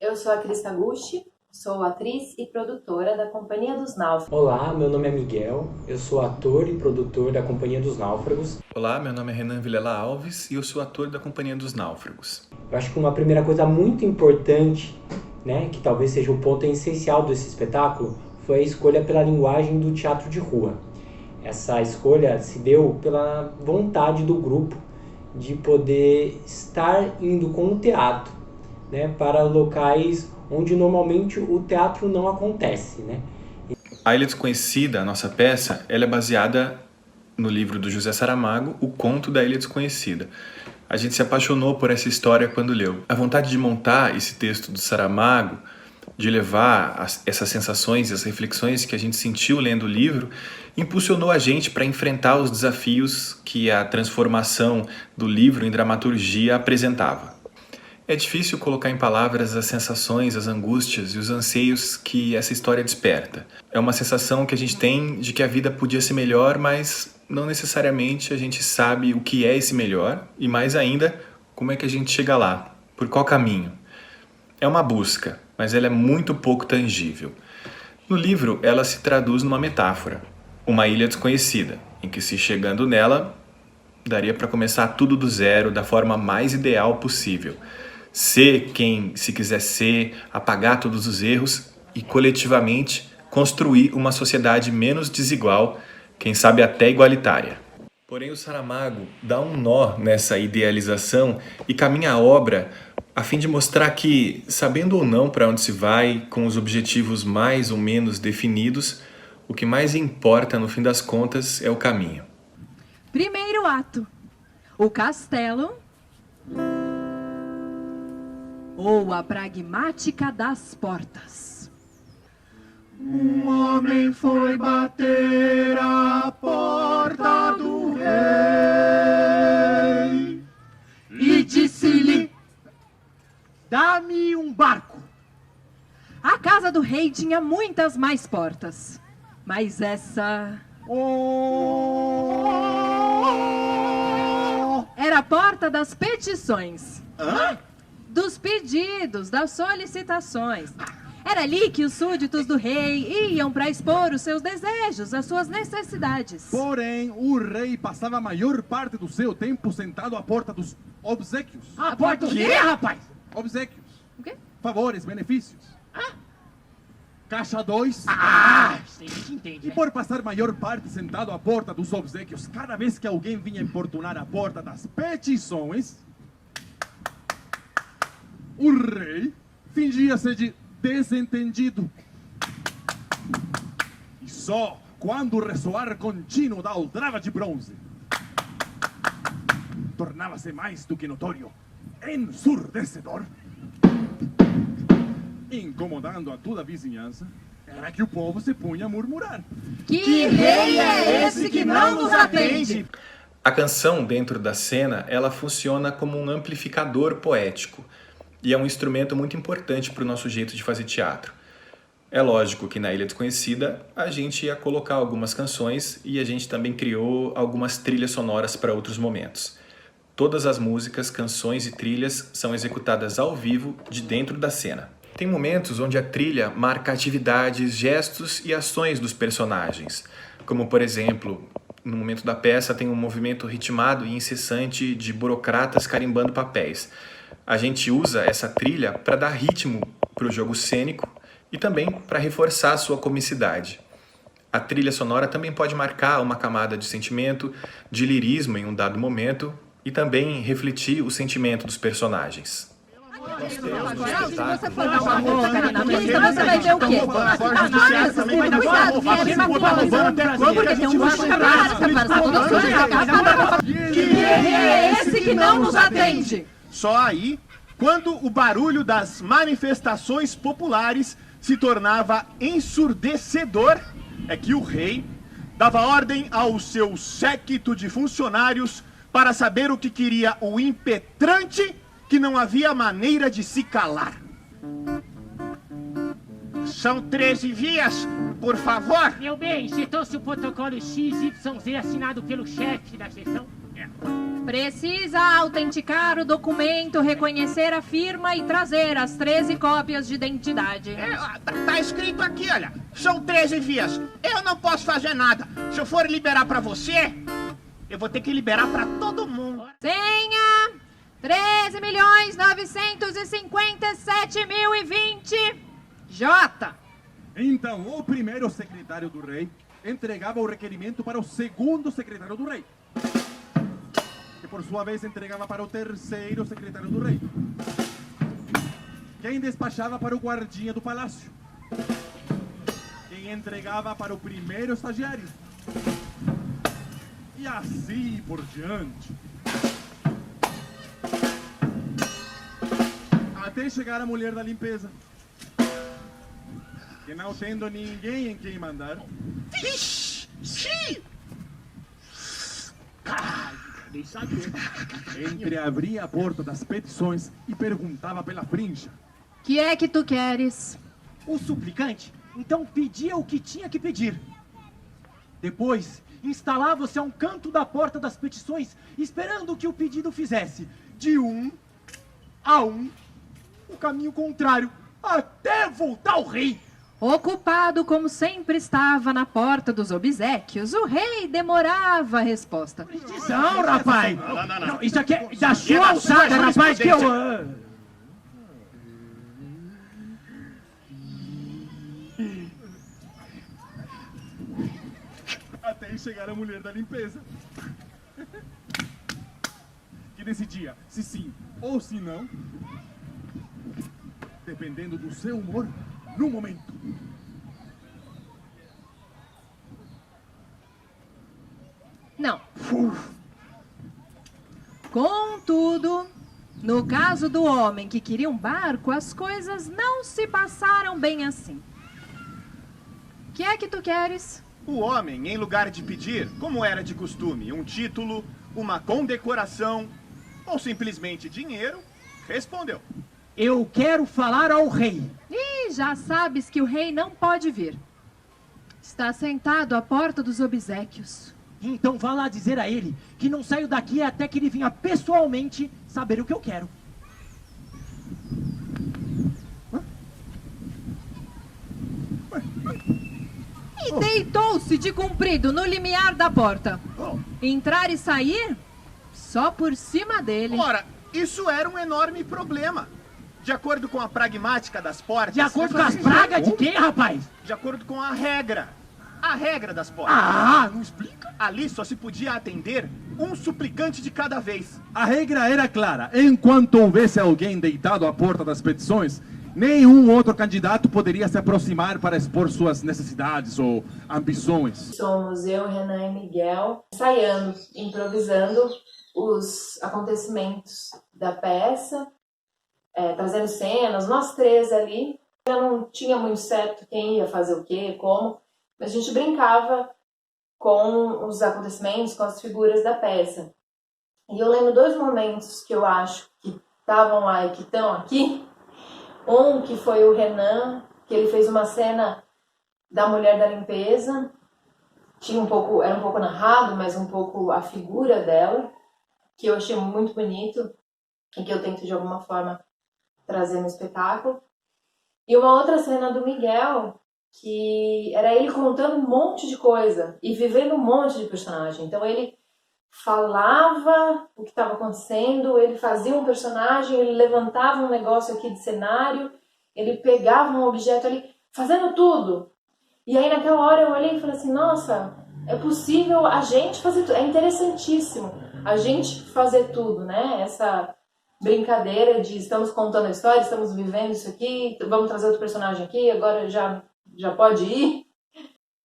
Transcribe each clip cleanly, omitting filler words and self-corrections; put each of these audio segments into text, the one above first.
Eu sou a Cris Taguchi, sou atriz e produtora da Companhia dos Náufragos. Olá, meu nome é Miguel, eu sou ator e produtor da Companhia dos Náufragos. Olá, meu nome é Renan Vilela Alves e eu sou ator da Companhia dos Náufragos. Eu acho que uma primeira coisa muito importante, que talvez seja o ponto essencial desse espetáculo, foi a escolha pela linguagem do teatro de rua. Essa escolha se deu pela vontade do grupo de poder estar indo com o teatro, para locais onde normalmente o teatro não acontece. A Ilha Desconhecida, a nossa peça, ela é baseada no livro do José Saramago, O Conto da Ilha Desconhecida. A gente se apaixonou por essa história quando leu. A vontade de montar esse texto do Saramago, de levar essas sensações e as reflexões que a gente sentiu lendo o livro, impulsionou a gente para enfrentar os desafios que a transformação do livro em dramaturgia apresentava. É difícil colocar em palavras as sensações, as angústias e os anseios que essa história desperta. É uma sensação que a gente tem de que a vida podia ser melhor, mas não necessariamente a gente sabe o que é esse melhor e, mais ainda, como é que a gente chega lá, por qual caminho. É uma busca, mas ela é muito pouco tangível. No livro, ela se traduz numa metáfora, uma ilha desconhecida, em que, se chegando nela, daria para começar tudo do zero, da forma mais ideal possível. Ser quem se quiser ser, apagar todos os erros e, coletivamente, construir uma sociedade menos desigual, quem sabe até igualitária. Porém, o Saramago dá um nó nessa idealização e caminha a obra a fim de mostrar que, sabendo ou não para onde se vai, com os objetivos mais ou menos definidos, o que mais importa, no fim das contas, é o caminho. Primeiro ato, o castelo ou a pragmática das portas. Um homem foi bater à porta do rei e disse-lhe: dá-me um barco. A casa do rei tinha muitas mais portas, mas essa era a porta das petições. Hã? Dos pedidos, das solicitações. Era ali que os súditos do rei iam para expor os seus desejos, as suas necessidades. Porém, o rei passava a maior parte do seu tempo sentado à porta dos obséquios. A porta do quê, rapaz? Obséquios. O quê? Favores, benefícios. Caixa 2. Entendi. E por passar maior parte sentado à porta dos obséquios, cada vez que alguém vinha importunar a porta das petições, o rei fingia-se de desentendido. E só quando o ressoar contínuo da aldraba de bronze tornava-se mais do que notório, ensurdecedor, incomodando a toda a vizinhança, era que o povo se punha a murmurar: Que rei é esse que não nos atende? A canção, dentro da cena, ela funciona como um amplificador poético e é um instrumento muito importante para o nosso jeito de fazer teatro. É lógico que na Ilha Desconhecida a gente ia colocar algumas canções e a gente também criou algumas trilhas sonoras para outros momentos. Todas as músicas, canções e trilhas são executadas ao vivo de dentro da cena. Tem momentos onde a trilha marca atividades, gestos e ações dos personagens, como, por exemplo, no momento da peça tem um movimento ritmado e incessante de burocratas carimbando papéis. A gente usa essa trilha para dar ritmo para o jogo cênico e também para reforçar a sua comicidade. A trilha sonora também pode marcar uma camada de sentimento, de lirismo em um dado momento e também refletir o sentimento dos personagens. Agora, se você for dar uma volta, Karina, você vai ver o quê? Que rei é esse que não nos atende? Só aí, quando o barulho das manifestações populares se tornava ensurdecedor, é que o rei dava ordem ao seu séquito de funcionários para saber o que queria o impetrante, que não havia maneira de se calar. São 13 vias, por favor. Meu bem, citou-se o protocolo XYZ assinado pelo chefe da seção? Precisa autenticar o documento, reconhecer a firma e trazer as 13 cópias de identidade. Tá escrito aqui, olha. São 13 vias. Eu não posso fazer nada. Se eu for liberar pra você, eu vou ter que liberar pra todo mundo. Senha 13.957.020. J. Então, o primeiro secretário do rei entregava o requerimento para o segundo secretário do rei, que por sua vez entregava para o terceiro secretário do rei, quem despachava para o guardinha do palácio, quem entregava para o primeiro estagiário, e assim por diante, até chegar a mulher da limpeza, que não tendo ninguém em quem mandar, entreabria a porta das petições e perguntava pela frincha. Que é que tu queres? O suplicante então pedia o que tinha que pedir. Depois, instalava-se a um canto da porta das petições, esperando que o pedido fizesse, de um a um, o caminho contrário, até voltar ao rei. Ocupado como sempre estava na porta dos obséquios, o rei demorava a resposta. Não, rapaz! Não, isso aqui é da sua da alçada, sua rapaz, que eu... Até chegar a mulher da limpeza, que decidia se sim ou se não, dependendo do seu humor no momento. Não. Contudo, no caso do homem que queria um barco, as coisas não se passaram bem assim. Que é que tu queres? O homem, em lugar de pedir, como era de costume, um título, uma condecoração ou simplesmente dinheiro, respondeu: Eu quero falar ao rei. E já sabes que o rei não pode vir. Está sentado à porta dos obséquios. Então vá lá dizer a ele que não saio daqui até que ele venha pessoalmente saber o que eu quero. E deitou-se de comprido no limiar da porta. Entrar e sair só por cima dele. Ora, isso era um enorme problema. De acordo com a pragmática das portas... De acordo com as pragas de quem, rapaz? De acordo com a regra. A regra das portas. Ah, não explica. Ali só se podia atender um suplicante de cada vez. A regra era clara: enquanto houvesse alguém deitado à porta das petições, nenhum outro candidato poderia se aproximar para expor suas necessidades ou ambições. Somos eu, Renan e Miguel, ensaiando, improvisando os acontecimentos da peça, trazendo cenas, nós três ali. Eu não tinha muito certo quem ia fazer o quê, como, mas a gente brincava com os acontecimentos, com as figuras da peça. E eu lembro dois momentos que eu acho que estavam lá e que estão aqui. Um que foi o Renan, que ele fez uma cena da mulher da limpeza. Era um pouco narrado, mas um pouco a figura dela, que eu achei muito bonito e que eu tento de alguma forma trazer no espetáculo. E uma outra cena do Miguel, que era ele contando um monte de coisa e vivendo um monte de personagem. Então ele falava o que estava acontecendo, ele fazia um personagem, ele levantava um negócio aqui de cenário, ele pegava um objeto ali, fazendo tudo. E aí naquela hora eu olhei e falei assim, nossa, é possível a gente fazer tudo, é interessantíssimo a gente fazer tudo, né? Essa brincadeira de estamos contando a história, estamos vivendo isso aqui, vamos trazer outro personagem aqui, agora já pode ir.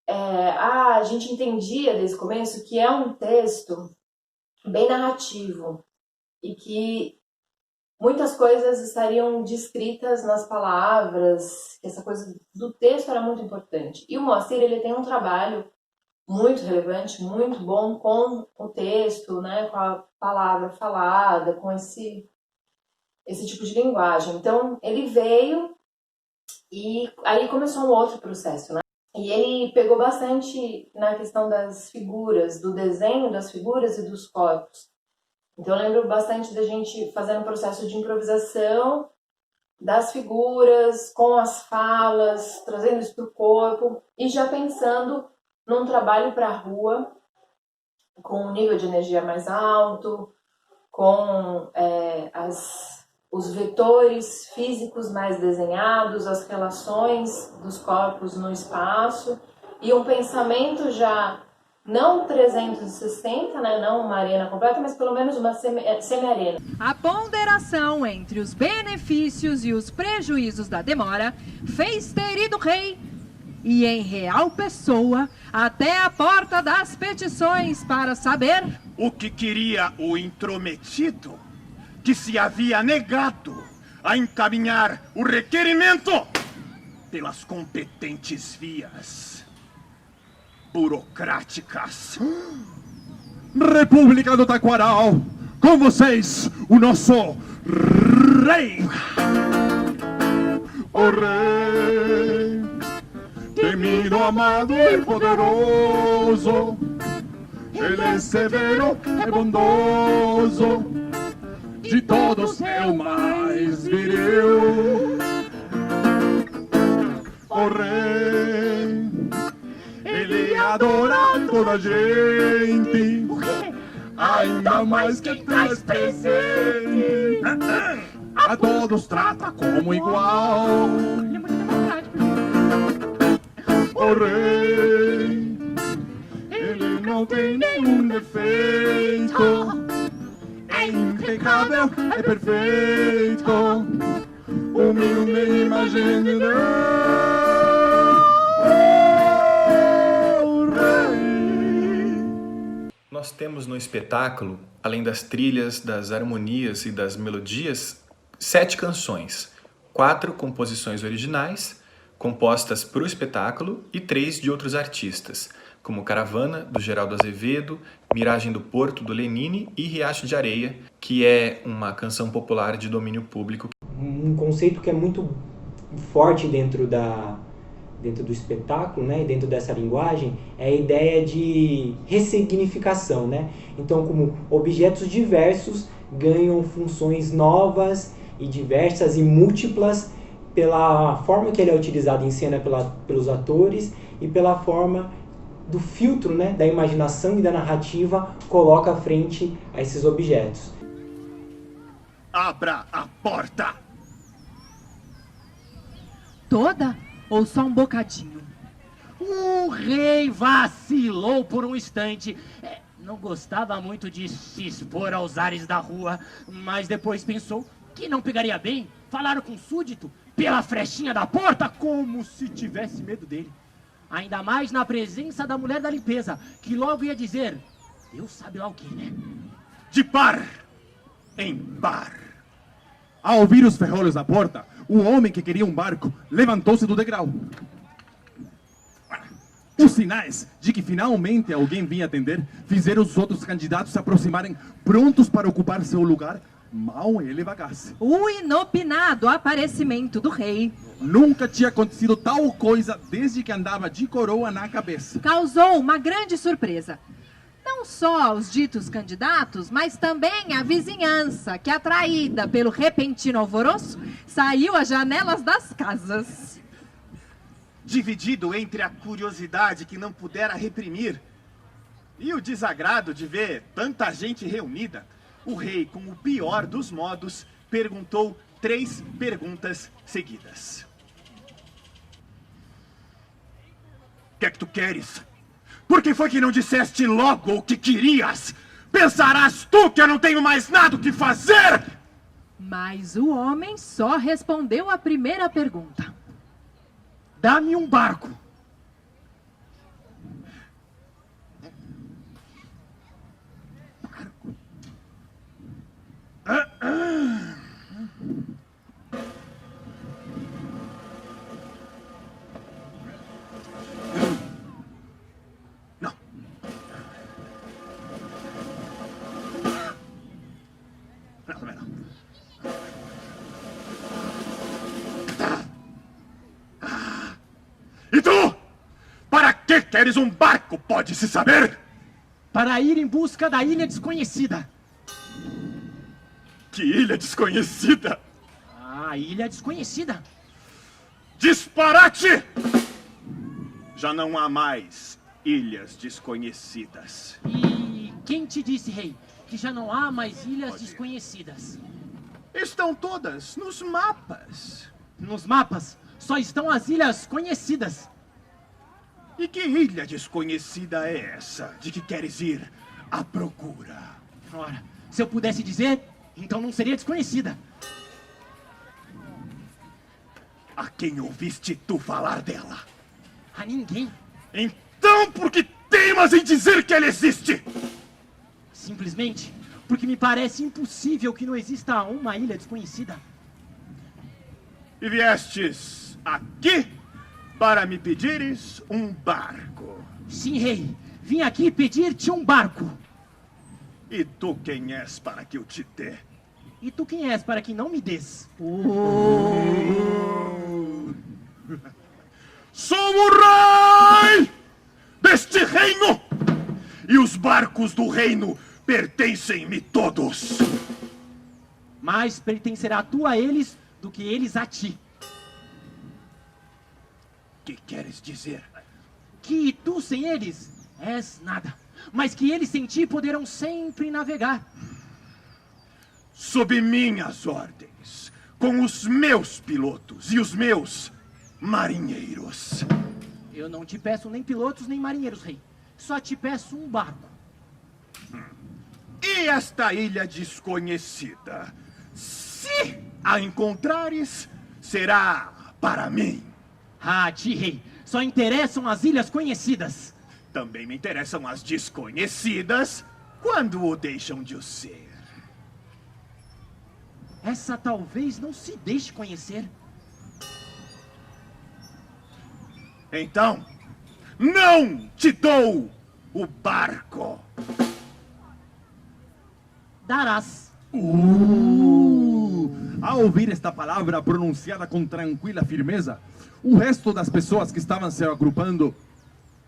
A gente entendia desde o começo que é um texto bem narrativo e que muitas coisas estariam descritas nas palavras, que essa coisa do texto era muito importante. E o Moacir, ele tem um trabalho muito relevante, muito bom com o texto, né, com a palavra falada, com esse tipo de linguagem. Então, ele veio e aí começou um outro processo, né? E ele pegou bastante na questão das figuras, do desenho das figuras e dos corpos. Então eu lembro bastante da gente fazendo um processo de improvisação das figuras, com as falas, trazendo isso para o corpo e já pensando num trabalho para a rua com um nível de energia mais alto, com os vetores físicos mais desenhados, as relações dos corpos no espaço e um pensamento já não 360, né, não uma arena completa, mas pelo menos uma semi-arena. A ponderação entre os benefícios e os prejuízos da demora fez ter ido o rei, e em real pessoa, até a porta das petições para saber o que queria o intrometido, que se havia negado a encaminhar o requerimento pelas competentes vias burocráticas. República do Taquaral, com vocês, o nosso rei. O rei, temido, amado e poderoso, ele é severo, é bondoso, de todos é o mais viril. O rei, ele adora toda a gente, ainda mais que traz presente. A todos trata como igual. O rei, ele não tem nenhum defeito, é impecável, é perfeito, humilde e imaginado. Nós temos no espetáculo, além das trilhas, das harmonias e das melodias, 7 canções, 4 composições originais, compostas para o espetáculo, e 3 de outros artistas, como Caravana, do Geraldo Azevedo, Miragem do Porto, do Lenine, e Riacho de Areia, que é uma canção popular de domínio público. Um conceito que é muito forte dentro do espetáculo, né, e dentro dessa linguagem, é a ideia de ressignificação, né? Então, como objetos diversos ganham funções novas e diversas e múltiplas pela forma que ele é utilizado em cena pelos atores e pela forma do filtro, né, da imaginação e da narrativa coloca à frente a esses objetos. Abra a porta! Toda ou só um bocadinho? O rei vacilou por um instante. Não gostava muito de se expor aos ares da rua, mas depois pensou que não pegaria bem falar com o súdito pela frechinha da porta, como se tivesse medo dele. Ainda mais na presença da mulher da limpeza, que logo ia dizer, Deus sabe lá o que, né? De par em par. Ao ouvir os ferrolhos da porta, o homem que queria um barco levantou-se do degrau. Os sinais de que finalmente alguém vinha atender fizeram os outros candidatos se aproximarem, prontos para ocupar seu lugar, mal ele vagasse. o inopinado aparecimento do rei Nunca tinha acontecido tal coisa desde que andava de coroa na cabeça. causou uma grande surpresa. Não só aos ditos candidatos, mas também à vizinhança, que, atraída pelo repentino alvoroço, saiu às janelas das casas. Dividido entre a curiosidade que não pudera reprimir e o desagrado de ver tanta gente reunida, o rei, com o pior dos modos, perguntou 3 perguntas seguidas. O que é que tu queres? Por que foi que não disseste logo o que querias? Pensarás tu que eu não tenho mais nada o que fazer? Mas o homem só respondeu a primeira pergunta. Dá-me um barco. Não. Não. E tu? Para que queres um barco, pode-se saber? Para ir em busca da ilha desconhecida. Que ilha desconhecida! Ah, ilha desconhecida. Disparate! Já não há mais ilhas desconhecidas. E quem te disse, rei, que já não há mais ilhas desconhecidas? Estão todas nos mapas. Nos mapas só estão as ilhas conhecidas. E que ilha desconhecida é essa de que queres ir à procura? Ora, se eu pudesse dizer, então não seria desconhecida. A quem ouviste tu falar dela? A ninguém. Então por que teimas em dizer que ela existe? Simplesmente porque me parece impossível que não exista uma ilha desconhecida. E viestes aqui para me pedires um barco. Sim, rei. Vim aqui pedir-te um barco. E tu quem és para que eu te dê? E tu quem és para que não me des? Sou o rei deste reino! E os barcos do reino pertencem-me todos! Mais pertencerá tu a eles do que eles a ti. Que queres dizer? Que tu sem eles és nada, mas que eles sem ti poderão sempre navegar. Sob minhas ordens, com os meus pilotos e os meus marinheiros. Eu não te peço nem pilotos nem marinheiros, rei. Só te peço um barco. E esta ilha desconhecida, se a encontrares, será para mim. Ah, ti, rei, só interessam as ilhas conhecidas. Também me interessam as desconhecidas quando o deixam de o ser. Essa talvez não se deixe conhecer. Então, não te dou o barco. Darás. Ao ouvir esta palavra pronunciada com tranquila firmeza, o resto das pessoas que estavam se agrupando,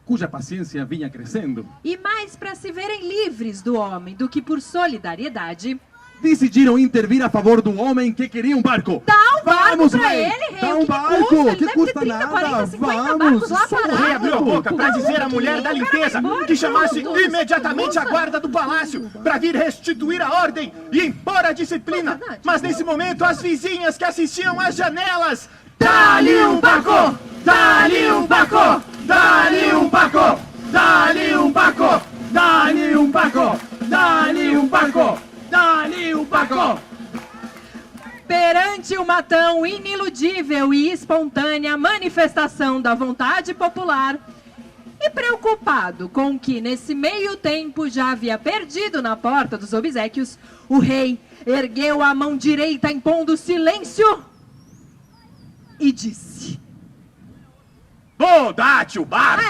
cuja paciência vinha crescendo, E mais para se verem livres do homem do que por solidariedade, decidiram intervir a favor do homem que queria um barco. dá um barco Vamos, pra rei! ele, rei. Dá O um que barco! custa? Ele Que deve custa ter 30, nada! 40, 50 Vamos! barcos lá Só O parados. rei abriu a boca para Dá um dizer à mulher da limpeza que chamasse imediatamente a guarda do palácio para vir restituir a ordem e impor a disciplina. Mas nesse momento, as vizinhas que assistiam às janelas... Dá-lhe um barco! Dá-lhe um barco! Dá-lhe um barco! Dá-lhe um barco! Dá-lhe um barco! Dá-lhe um barco! Dá-lhe um barco! Perante uma tão iniludível e espontânea manifestação da vontade popular, e preocupado com o que nesse meio tempo já havia perdido na porta dos obséquios, o rei ergueu a mão direita impondo silêncio e disse: Vou dar-te o barco!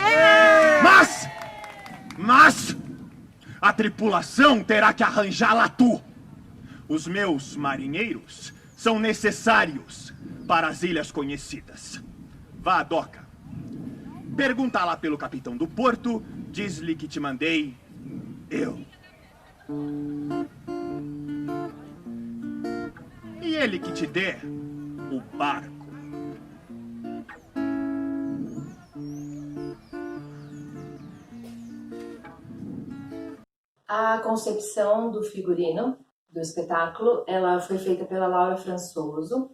Mas a tripulação terá que arranjá-la tu. Os meus marinheiros são necessários para as ilhas conhecidas. Vá à doca. Pergunta lá pelo capitão do porto, diz-lhe que te mandei eu. E ele que te dê o barco. A concepção do figurino do espetáculo, ela foi feita pela Laura Françoso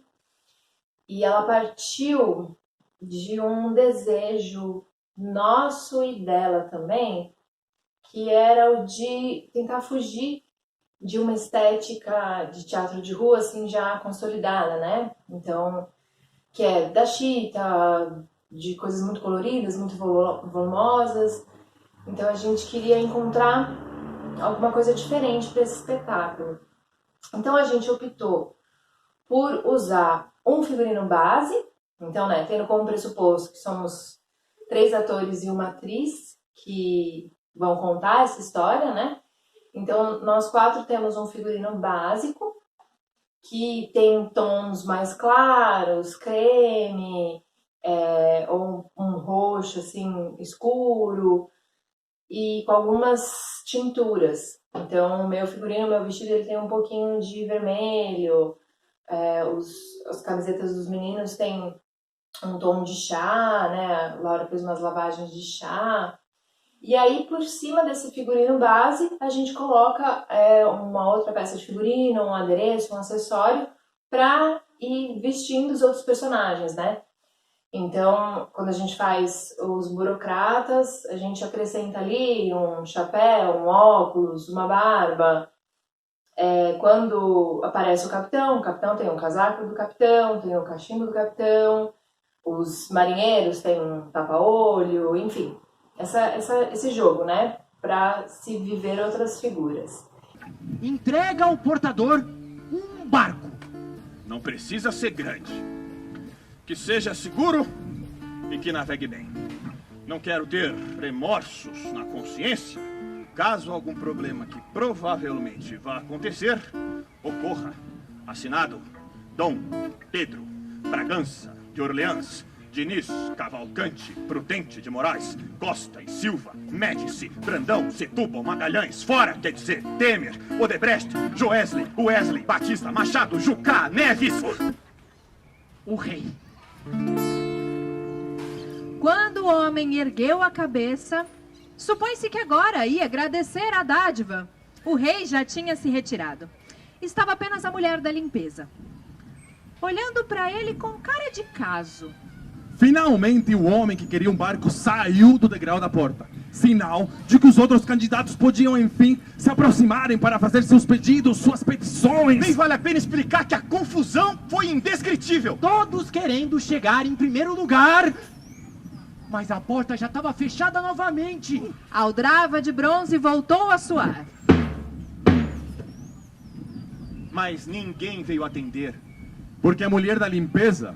e ela partiu de um desejo nosso e dela também, que era o de tentar fugir de uma estética de teatro de rua assim já consolidada, né? Então, que é da chita, de coisas muito coloridas, muito volumosas. Então a gente queria encontrar alguma coisa diferente para esse espetáculo. Então a gente optou por usar um figurino base, então, né, tendo como pressuposto que somos 3 atores e uma atriz que vão contar essa história, né? Então nós 4 temos um figurino básico que tem tons mais claros, creme, ou um roxo assim escuro. e com algumas tinturas. Então, o meu figurino, o meu vestido, ele tem um pouquinho de vermelho, as camisetas dos meninos têm um tom de chá, né? A Laura fez umas lavagens de chá. E aí, por cima desse figurino base, a gente coloca uma outra peça de figurino, um adereço, um acessório, para ir vestindo os outros personagens, né? Então, quando a gente faz os burocratas, a gente acrescenta ali um chapéu, um óculos, uma barba. Quando aparece o capitão tem um casaco do capitão, tem o cachimbo do capitão, os marinheiros têm um tapa-olho, enfim. Esse jogo, né? Para se viver outras figuras. Entrega ao portador um barco. Não precisa ser grande. Que seja seguro e que navegue bem. Não quero ter remorsos na consciência caso algum problema que provavelmente vá acontecer ocorra. Assinado Dom Pedro Bragança de Orleans, Diniz Cavalcante Prudente de Moraes, Costa e Silva, Médici, Brandão, Setúbal, Magalhães, fora, quer dizer, Temer, Odebrecht, Joesley, Wesley, Batista, Machado, Jucá, Neves. O rei. Quando o homem ergueu a cabeça, supõe-se que agora ia agradecer a dádiva. O rei já tinha se retirado. Estava apenas a mulher da limpeza, olhando para ele com cara de caso. Finalmente o homem que queria um barco saiu do degrau da porta. Sinal de que os outros candidatos podiam, enfim, se aproximarem para fazer seus pedidos, suas petições. Nem vale a pena explicar que a confusão foi indescritível. Todos querendo chegar em primeiro lugar. Mas a porta já estava fechada novamente. A aldrava de bronze voltou a soar. Mas ninguém veio atender. Porque a mulher da limpeza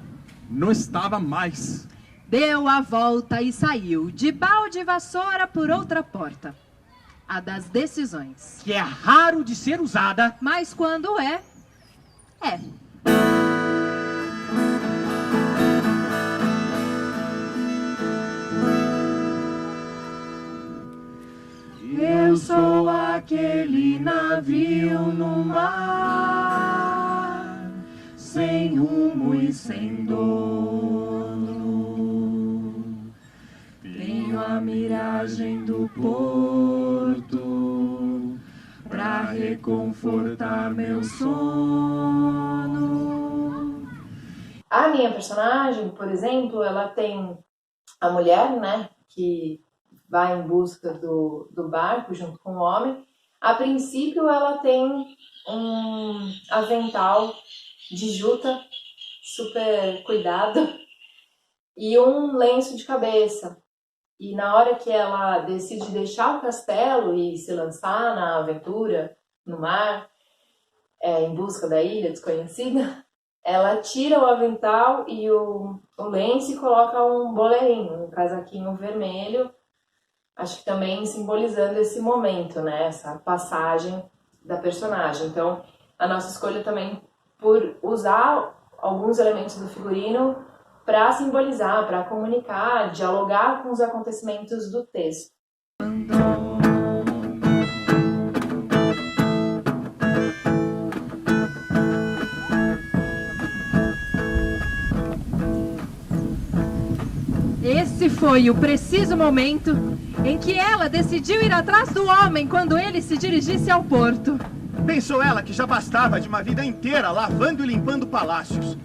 não estava mais. Deu a volta e saiu, de balde e vassoura, por outra porta. A das decisões. Que é raro de ser usada. Mas quando é. Eu sou aquele navio no mar, sem rumo e sem dono. Tenho a miragem do porto pra reconfortar meu sono. A minha personagem, por exemplo, ela tem a mulher, né, que vai em busca do barco junto com o homem. A princípio, ela tem um avental de juta, super cuidado, e um lenço de cabeça. E na hora que ela decide deixar o castelo e se lançar na aventura, no mar, em busca da ilha desconhecida, ela tira o avental e o lenço e coloca um boleirinho, um casaquinho vermelho, acho que também simbolizando esse momento, né? Essa passagem da personagem. Então, a nossa escolha também por usar alguns elementos do figurino para simbolizar, para comunicar, dialogar com os acontecimentos do texto. Esse foi o preciso momento em que ela decidiu ir atrás do homem quando ele se dirigisse ao porto. Pensou ela que já bastava de uma vida inteira lavando e limpando palácios.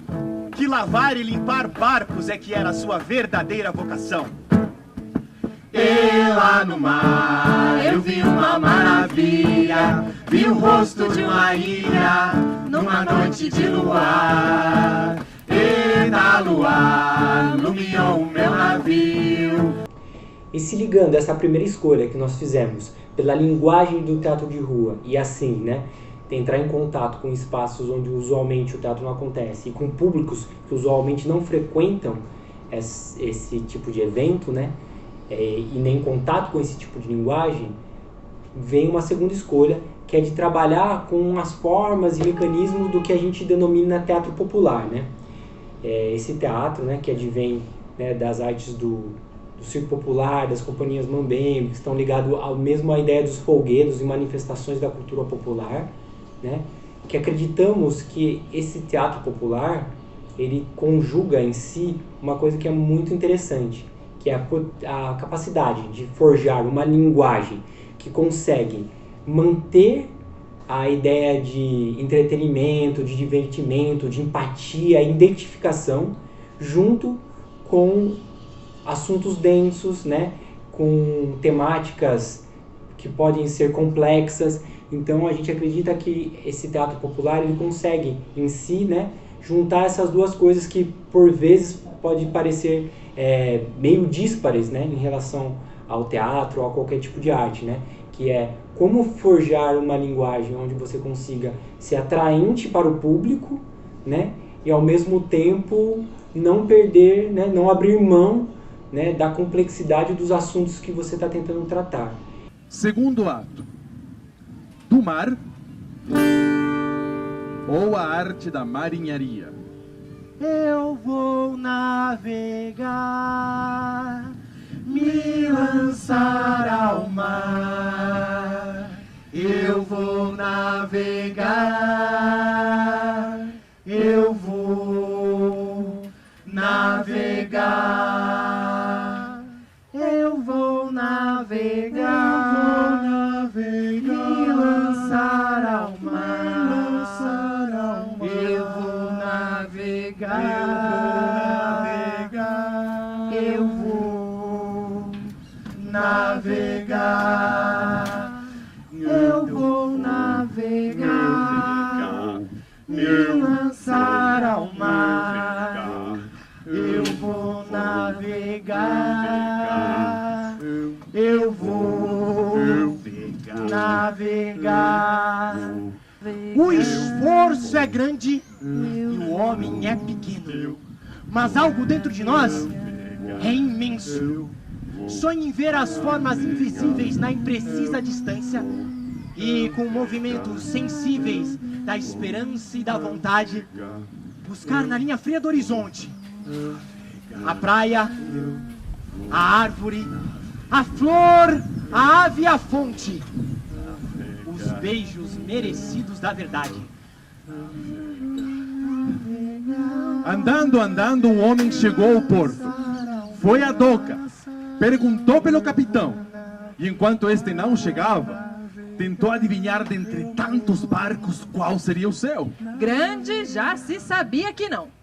Que lavar e limpar barcos é que era a sua verdadeira vocação. E lá no mar eu vi uma maravilha, vi o rosto de uma ilha numa noite de luar. E da luar iluminou o meu navio. E se ligando a essa primeira escolha que nós fizemos pela linguagem do teatro de rua e assim, né, entrar em contato com espaços onde usualmente o teatro não acontece e com públicos que usualmente não frequentam esse tipo de evento, né, e nem contato com esse tipo de linguagem, vem uma segunda escolha, que é de trabalhar com as formas e mecanismos do que a gente denomina teatro popular, né? Esse teatro, né, que advém, né, das artes do do circo popular, das companhias mambembe, que estão ligados ao mesmo à ideia dos folguedos e manifestações da cultura popular, né? Que acreditamos que esse teatro popular, ele conjuga em si uma coisa que é muito interessante, que é a capacidade de forjar uma linguagem que consegue manter a ideia de entretenimento, de divertimento, de empatia, identificação, junto com assuntos densos, né? Com temáticas que podem ser complexas. Então a gente acredita que esse teatro popular ele consegue em si, né, juntar essas duas coisas que por vezes pode parecer meio díspares, né, em relação ao teatro ou a qualquer tipo de arte, né, que é como forjar uma linguagem onde você consiga ser atraente para o público, né, e ao mesmo tempo não perder, né, não abrir mão, né, da complexidade dos assuntos que você está tentando tratar. Segundo ato, do mar ou a arte da marinharia. Eu vou navegar, me lançar ao mar. Eu vou navegar, eu vou navegar, eu vou navegar, me lançar ao mar. Eu vou navegar, eu vou navegar, eu vou navegar, me lançar ao mar. Eu vou navegar, eu vou navegar. O esforço é grande e o homem é pequeno, mas algo dentro de nós é imenso. Sonha em ver as formas invisíveis na imprecisa distância e, com movimentos sensíveis da esperança e da vontade, buscar na linha fria do horizonte a praia, a árvore, a flor, a ave e a fonte, os beijos merecidos da verdade. Andando, um homem chegou ao porto. Foi a doca, perguntou pelo capitão, e enquanto este não chegava, tentou adivinhar dentre tantos barcos qual seria o seu. Grande já se sabia que não.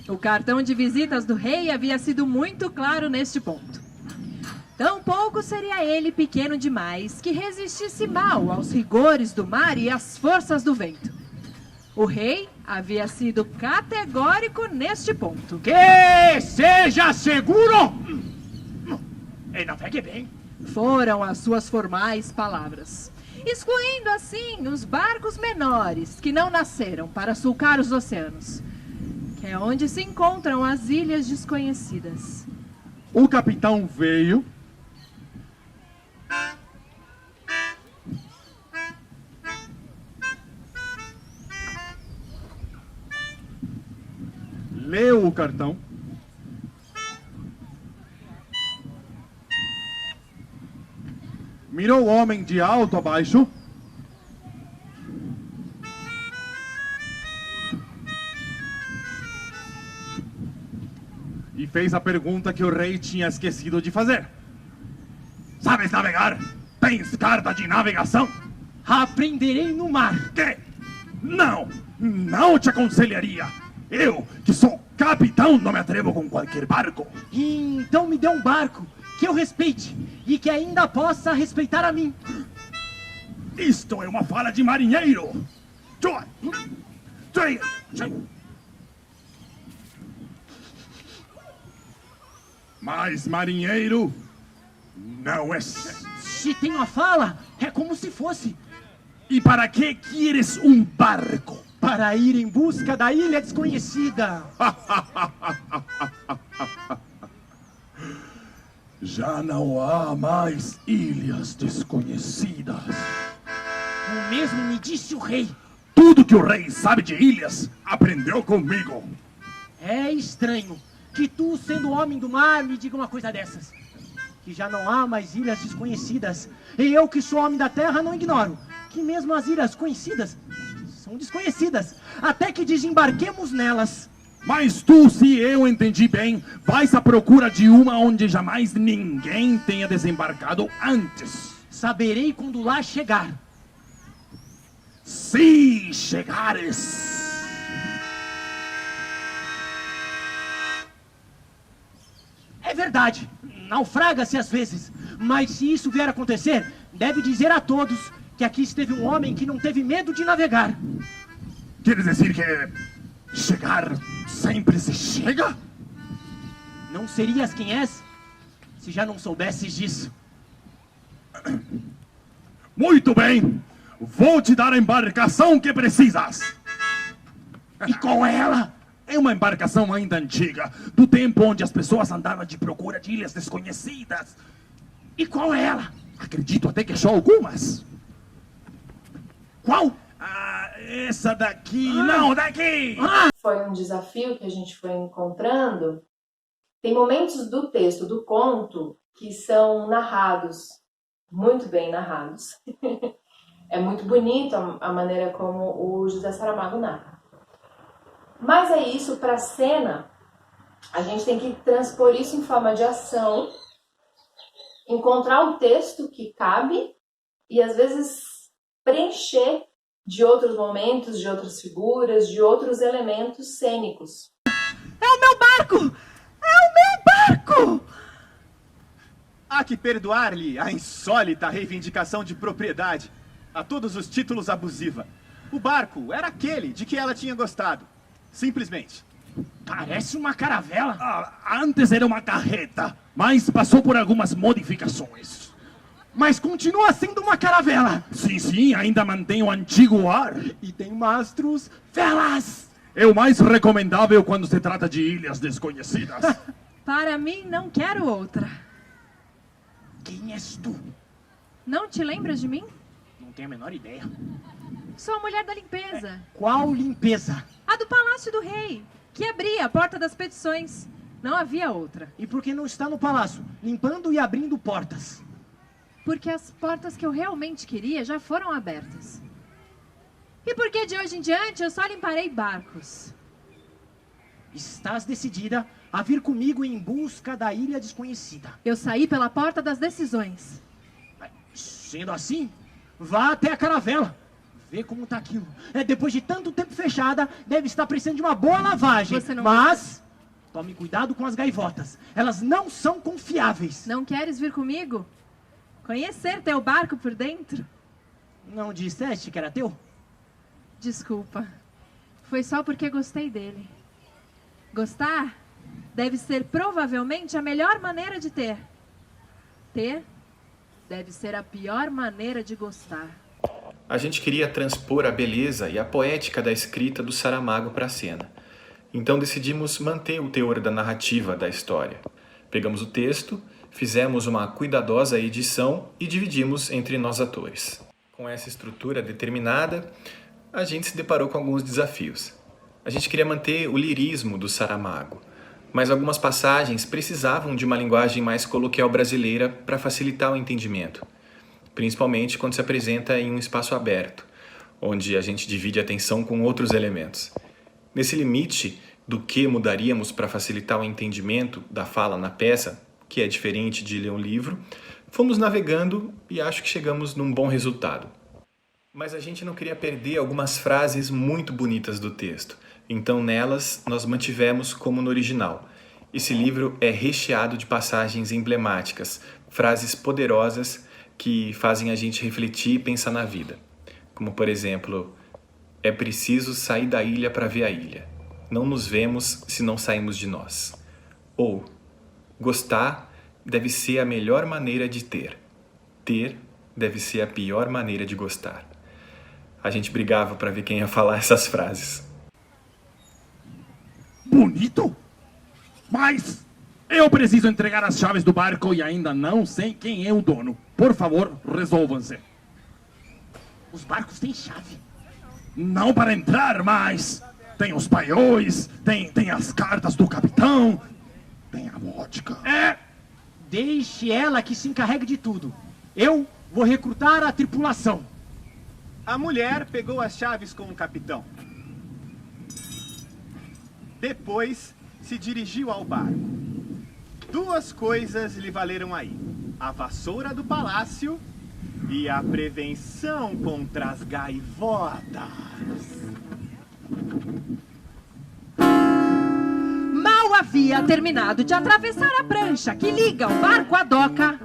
O cartão de visitas do rei havia sido muito claro neste ponto. Tampouco seria ele pequeno demais que resistisse mal aos rigores do mar e às forças do vento. O rei havia sido categórico neste ponto. Que seja seguro e navegue bem. Foram as suas formais palavras, excluindo assim os barcos menores que não nasceram para sulcar os oceanos, que é onde se encontram as ilhas desconhecidas. O capitão veio, leu o cartão, mirou o homem de alto a baixo, e fez a pergunta que o rei tinha esquecido de fazer. Sabes navegar? Tens carta de navegação? Aprenderei no mar. Que? Não, não te aconselharia. Eu, que sou capitão, não me atrevo com qualquer barco. Então me dê um barco que eu respeite e que ainda possa respeitar a mim. Isto é uma fala de marinheiro. Mas marinheiro não é. Se tenho a fala, é como se fosse. E para que queres um barco? Para ir em busca da ilha desconhecida. Já não há mais ilhas desconhecidas. O mesmo me disse o rei. Tudo que o rei sabe de ilhas, aprendeu comigo. É estranho que tu, sendo homem do mar, me diga uma coisa dessas. que já não há mais ilhas desconhecidas. E eu, que sou homem da terra, não ignoro que mesmo as ilhas conhecidas são desconhecidas, até que desembarquemos nelas. Mas tu, se eu entendi bem, vais à procura de uma onde jamais ninguém tenha desembarcado antes. Saberei quando lá chegar. Se chegares. É verdade, naufraga-se às vezes, mas se isso vier a acontecer, deve dizer a todos que aqui esteve um homem que não teve medo de navegar. Queres dizer que chegar sempre se chega? Não serias quem és se já não soubesses disso. Muito bem, vou te dar a embarcação que precisas. E qual é ela? É uma embarcação ainda antiga, do tempo onde as pessoas andavam de procura de ilhas desconhecidas. E qual é ela? Acredito até que só algumas. Qual? Ah, essa daqui, não, daqui! Foi um desafio que a gente foi encontrando. Tem momentos do texto, do conto, que são narrados, muito bem narrados. É muito bonito a maneira como o José Saramago narra. Mas é isso, para a cena, a gente tem que transpor isso em forma de ação, encontrar o texto que cabe e, às vezes, preencher de outros momentos, de outras figuras, de outros elementos cênicos. É o meu barco! É o meu barco! Há que perdoar-lhe a insólita reivindicação de propriedade, a todos os títulos abusiva. O barco era aquele de que ela tinha gostado. Simplesmente. Parece uma caravela. Ah, antes era uma carreta, mas passou por algumas modificações. Mas continua sendo uma caravela. Sim, ainda mantém o antigo ar. E tem mastros, velas. É o mais recomendável quando se trata de ilhas desconhecidas. Para mim, não quero outra. Quem és tu? Não te lembras de mim? Não tenho a menor ideia. Sou a mulher da limpeza. Qual limpeza? A do Palácio do Rei, que abria a porta das petições. Não havia outra. E por que não está no palácio, limpando e abrindo portas? Porque as portas que eu realmente queria já foram abertas. E porque de hoje em diante eu só limparei barcos. Estás decidida a vir comigo em busca da ilha desconhecida. Eu saí pela porta das decisões. Sendo assim, vá até a caravela. Vê como tá aquilo. Depois de tanto tempo fechada, deve estar precisando de uma boa lavagem. Mas tome cuidado com as gaivotas. Elas não são confiáveis. Não queres vir comigo? Conhecer teu barco por dentro? Não disseste que era teu? Desculpa. Foi só porque gostei dele. Gostar deve ser provavelmente a melhor maneira de ter. Ter deve ser a pior maneira de gostar. A gente queria transpor a beleza e a poética da escrita do Saramago para a cena. Então decidimos manter o teor da narrativa da história. Pegamos o texto, fizemos uma cuidadosa edição e dividimos entre nós atores. Com essa estrutura determinada, a gente se deparou com alguns desafios. A gente queria manter o lirismo do Saramago, mas algumas passagens precisavam de uma linguagem mais coloquial brasileira para facilitar o entendimento, principalmente quando se apresenta em um espaço aberto, onde a gente divide a atenção com outros elementos. Nesse limite do que mudaríamos para facilitar o entendimento da fala na peça, que é diferente de ler um livro, fomos navegando e acho que chegamos num bom resultado. Mas a gente não queria perder algumas frases muito bonitas do texto, então nelas nós mantivemos como no original. Esse livro é recheado de passagens emblemáticas, frases poderosas que fazem a gente refletir e pensar na vida. Como, por exemplo, é preciso sair da ilha para ver a ilha. Não nos vemos se não saímos de nós. Ou, gostar deve ser a melhor maneira de ter. Ter deve ser a pior maneira de gostar. A gente brigava para ver quem ia falar essas frases. Bonito? Mas eu preciso entregar as chaves do barco e ainda não sei quem é o dono. Por favor, resolvam-se. Os barcos têm chave. Não para entrar, mas tem os paióis, tem as cartas do capitão, tem a vodka. Deixe ela que se encarregue de tudo. Eu vou recrutar a tripulação. A mulher pegou as chaves com o capitão. Depois se dirigiu ao barco. 2 coisas lhe valeram aí: a vassoura do palácio e a prevenção contra as gaivotas. Mal havia terminado de atravessar a prancha que liga o barco à doca,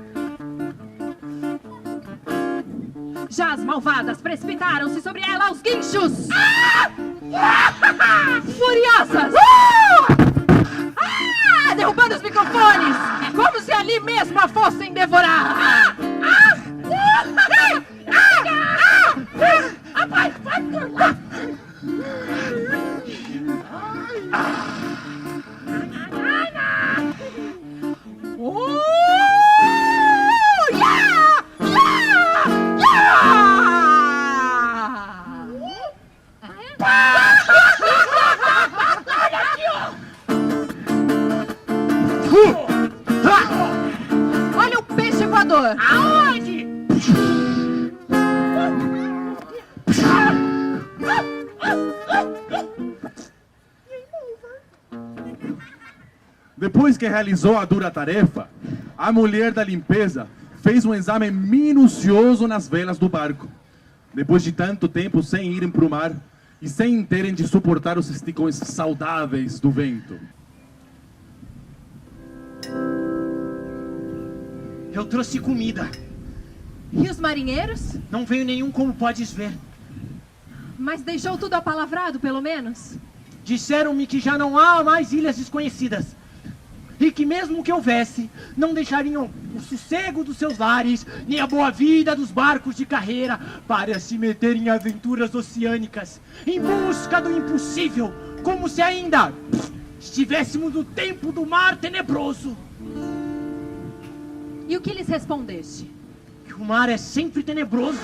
já as malvadas precipitaram-se sobre ela aos guinchos. Furiosas! Derrubando os microfones, como se ali mesmo a fossem devorar. Olha o peixe voador! Aonde? Depois que realizou a dura tarefa, a mulher da limpeza fez um exame minucioso nas velas do barco. Depois de tanto tempo sem irem para o mar e sem terem de suportar os esticões saudáveis do vento. Eu trouxe comida. E os marinheiros? Não veio nenhum, como podes ver. Mas deixou tudo apalavrado, pelo menos? Disseram-me que já não há mais ilhas desconhecidas. E que mesmo que houvesse, não deixariam o sossego dos seus lares, nem a boa vida dos barcos de carreira, para se meter em aventuras oceânicas, em busca do impossível, como se ainda estivéssemos no tempo do mar tenebroso. E o que lhes respondeste? Que o mar é sempre tenebroso.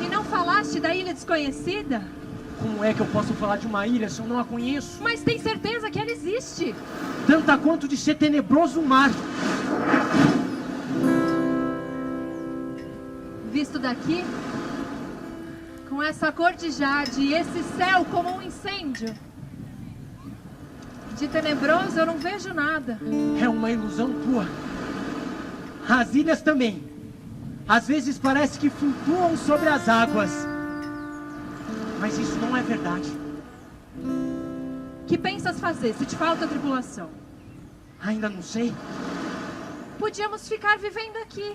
E não falaste da ilha desconhecida? Como é que eu posso falar de uma ilha se eu não a conheço? Mas tem certeza que ela existe? Tanto quanto de ser tenebroso o mar. Visto daqui, com essa cor de jade e esse céu como um incêndio, de tenebroso eu não vejo nada. É uma ilusão tua. As ilhas também. Às vezes parece que flutuam sobre as águas. Mas isso não é verdade. Que pensas fazer se te falta tripulação? Ainda não sei. Podíamos ficar vivendo aqui.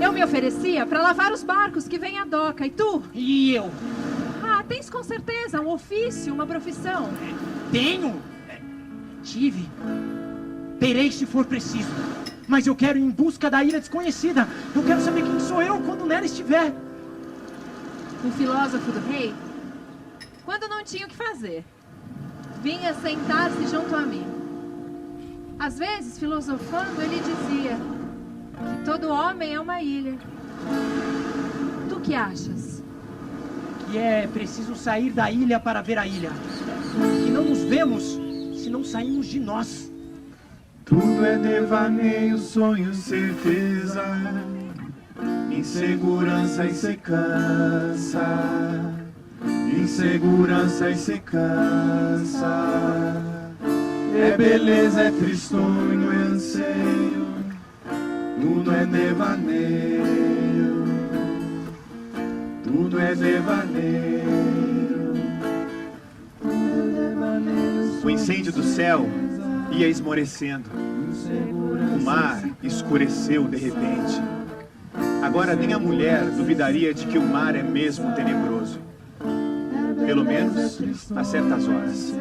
Eu me oferecia para lavar os barcos que vêm à doca. E tu? E eu? Ah, tens com certeza um ofício, uma profissão. Tenho. Tive. Terei se for preciso. Mas eu quero ir em busca da ilha desconhecida. Eu quero saber quem sou eu quando nela estiver. O filósofo do rei, quando não tinha o que fazer, vinha sentar-se junto a mim. Às vezes, filosofando, ele dizia que todo homem é uma ilha. Tu que achas? Que é preciso sair da ilha para ver a ilha. Que não nos vemos se não saímos de nós. Tudo é devaneio, sonho, certeza. Insegurança e se cansa. Insegurança e se cansa. É beleza, é tristonho, é anseio. Tudo é devaneio. Tudo é devaneio. O incêndio do céu ia esmorecendo. O mar escureceu de repente. Agora nem a mulher duvidaria de que o mar é mesmo tenebroso. Pelo menos a certas horas.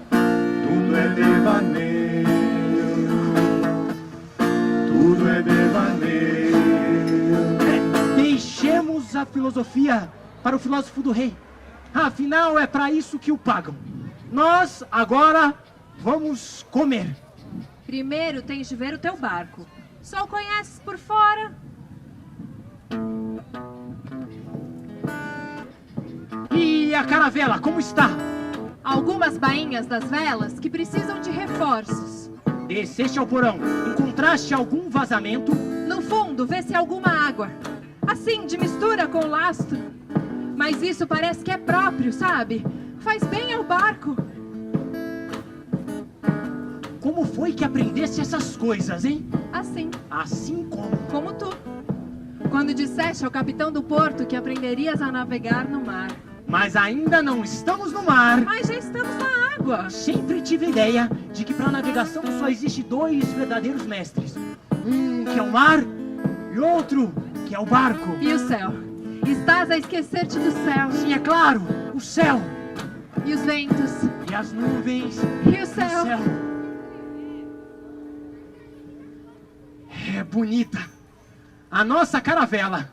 Tudo é devaneio. Tudo é devaneio. Deixemos a filosofia para o filósofo do rei. Afinal, é para isso que o pagam. Nós, agora, vamos comer. Primeiro tens de ver o teu barco. Só o conheces por fora. E a caravela, como está? Algumas bainhas das velas que precisam de reforços. Desceste ao porão, encontraste algum vazamento? No fundo, vê se há alguma água. Assim, de mistura com o lastro. Mas isso parece que é próprio, sabe? Faz bem ao barco. Como foi que aprendeste essas coisas, hein? Assim, Assim como? como tu. Quando disseste ao capitão do porto que aprenderias a navegar no mar. Mas ainda não estamos no mar. Mas já estamos na água. Sempre tive a ideia de que para navegação só existe 2 verdadeiros mestres. Um que é o mar e outro que é o barco. E o céu? Estás a esquecer-te do céu. Sim, é claro, o céu E os ventos. e as nuvens E o céu. É bonita a nossa caravela.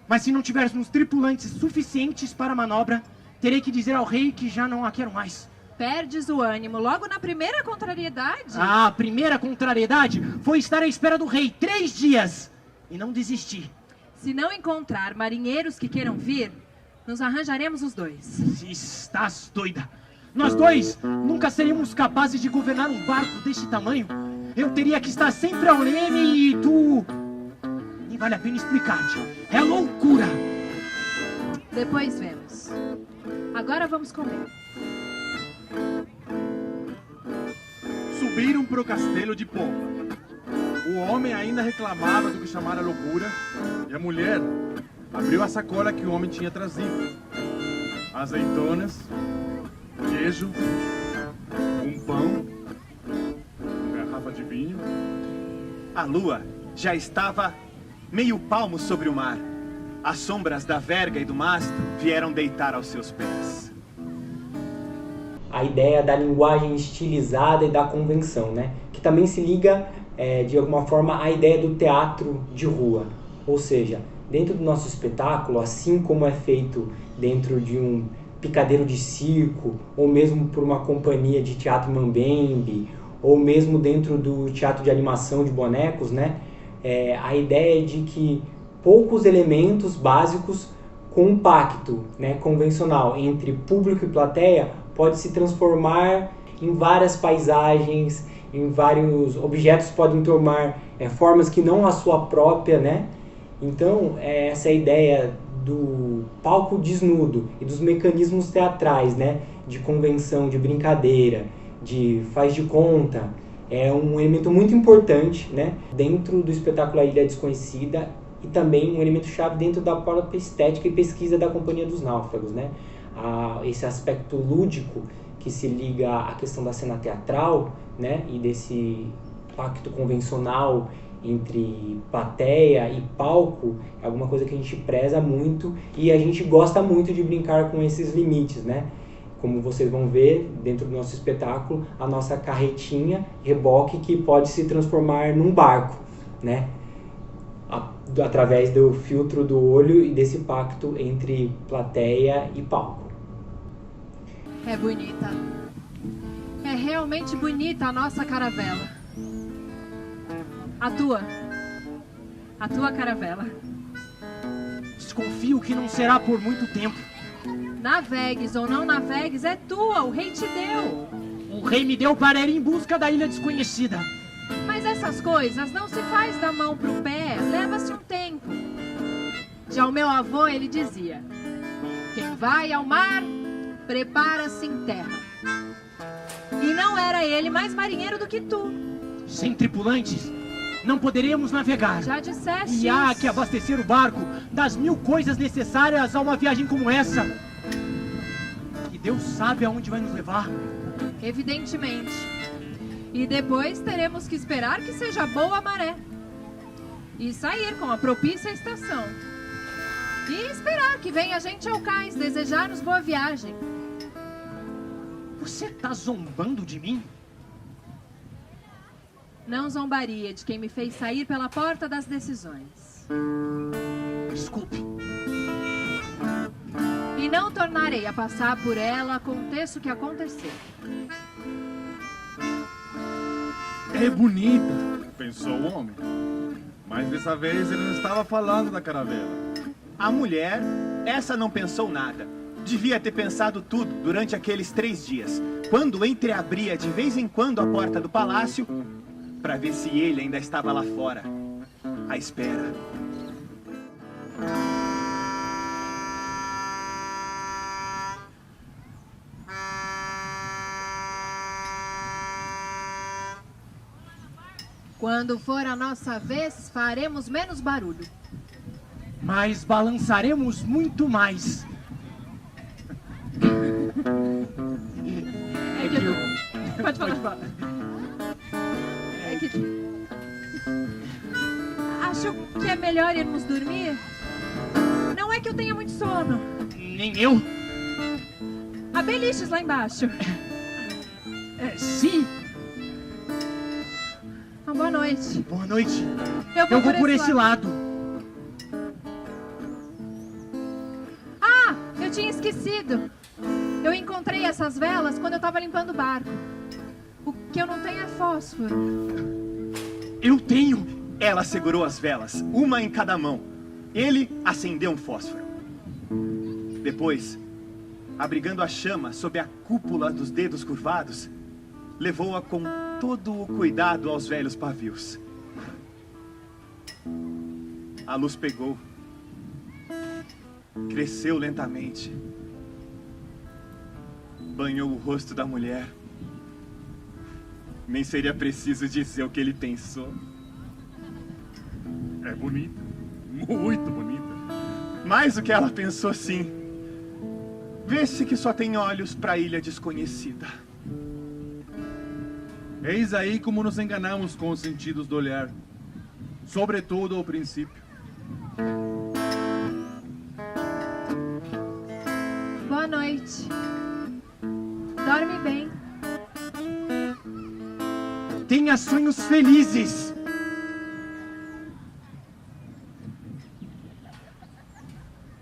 Mas se não tivermos tripulantes suficientes para a manobra, terei que dizer ao rei que já não a quero mais. Perdes o ânimo logo na primeira contrariedade. A primeira contrariedade foi estar à espera do rei 3 dias e não desistir. Se não encontrar marinheiros que queiram vir, nos arranjaremos os 2. Se estás doida. Nós 2 nunca seríamos capazes de governar um barco deste tamanho. Eu teria que estar sempre ao leme e tu... Nem vale a pena explicar-te. É loucura. Depois vemos. Agora vamos comer. Subiram para o castelo de Pompa. O homem ainda reclamava do que chamara loucura, e a mulher abriu a sacola que o homem tinha trazido. Azeitonas, queijo, um pão, uma garrafa de vinho. A lua já estava meio palmo sobre o mar. As sombras da verga e do mastro vieram deitar aos seus pés. A ideia da linguagem estilizada e da convenção, né? Que também se liga, de alguma forma, à ideia do teatro de rua. Ou seja, dentro do nosso espetáculo, assim como é feito dentro de um picadeiro de circo, ou mesmo por uma companhia de teatro mambembe, ou mesmo dentro do teatro de animação de bonecos, né? A ideia é de que poucos elementos básicos com um pacto, né, convencional entre público e plateia pode se transformar em várias paisagens, em vários objetos, podem tomar formas que não a sua própria, né? Então, essa ideia do palco desnudo e dos mecanismos teatrais, né, de convenção, de brincadeira, de faz de conta, é um elemento muito importante, né, dentro do espetáculo A Ilha Desconhecida e também um elemento chave dentro da própria estética e pesquisa da Companhia dos Náufragos, né? Esse aspecto lúdico que se liga à questão da cena teatral, né, e desse pacto convencional entre plateia e palco é alguma coisa que a gente preza muito e a gente gosta muito de brincar com esses limites, né? Como vocês vão ver dentro do nosso espetáculo, a nossa carretinha, reboque, que pode se transformar num barco, né? Através do filtro do olho e desse pacto entre plateia e palco. É bonita. É realmente bonita a nossa caravela. A tua caravela. Desconfio que não será por muito tempo. Navegues ou não navegues, é tua, o rei te deu. O rei me deu para ir em busca da Ilha Desconhecida. Mas essas coisas não se faz da mão pro pé, leva-se um tempo. Já o meu avô, ele dizia: quem vai ao mar, prepara-se em terra. E não era ele mais marinheiro do que tu. Sem tripulantes, não poderíamos navegar. Já disseste E há isso. que abastecer o barco das 1000 coisas necessárias a uma viagem como essa. Que Deus sabe aonde vai nos levar. Evidentemente. E depois teremos que esperar que seja boa a maré. E sair com a propícia estação. E esperar que venha gente ao cais desejar-nos boa viagem. Você tá zombando de mim? Não zombaria de quem me fez sair pela porta das decisões. Desculpe. E não tornarei a passar por ela, aconteça o que acontecer. É bonita, pensou o homem. Mas dessa vez ele não estava falando da caravela. A mulher, essa não pensou nada. Devia ter pensado tudo durante aqueles 3 dias, quando entreabria de vez em quando a porta do palácio, para ver se ele ainda estava lá fora, à espera. Quando for a nossa vez, faremos menos barulho. Mas balançaremos muito mais. É que... Pode falar. É que... Acho que é melhor irmos dormir. Não é que eu tenha muito sono. Nem eu. Há beliches lá embaixo. Sim. Boa noite. Boa noite. Eu vou por esse lado. Ah, eu tinha esquecido. Eu encontrei essas velas quando eu estava limpando o barco. O que eu não tenho é fósforo. Eu tenho. Ela segurou as velas, uma em cada mão. Ele acendeu um fósforo. Depois, abrigando a chama sob a cúpula dos dedos curvados, levou-a com todo o cuidado aos velhos pavios. A luz pegou, cresceu lentamente, banhou o rosto da mulher. Nem seria preciso dizer o que ele pensou. É bonita, muito bonita. Mais do que ela pensou, sim. Vê-se que só tem olhos para a ilha desconhecida. Eis aí como nos enganamos com os sentidos do olhar, sobretudo ao princípio. Boa noite. Dorme bem. Tenha sonhos felizes.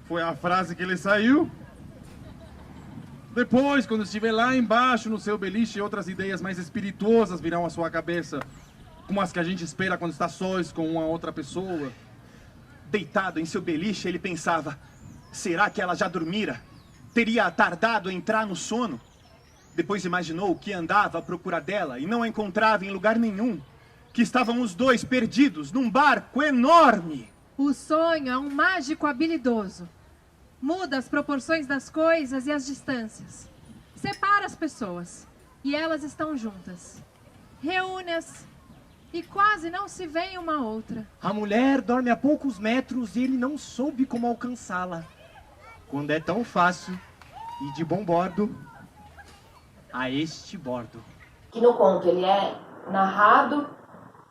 Foi a frase que ele saiu. Depois, quando estiver lá embaixo no seu beliche, outras ideias mais espirituosas virão à sua cabeça, como as que a gente espera quando está sós com uma outra pessoa. Deitado em seu beliche, ele pensava: será que ela já dormira? Teria tardado a entrar no sono? Depois imaginou que andava à procura dela e não a encontrava em lugar nenhum. Que estavam os dois perdidos num barco enorme. O sonho é um mágico habilidoso. Muda as proporções das coisas e as distâncias. Separa as pessoas e elas estão juntas. Reúne-as e quase não se vê uma outra. A mulher dorme a poucos metros e ele não soube como alcançá-la. Quando é tão fácil e de bom bordo a este bordo. Que no conto ele é narrado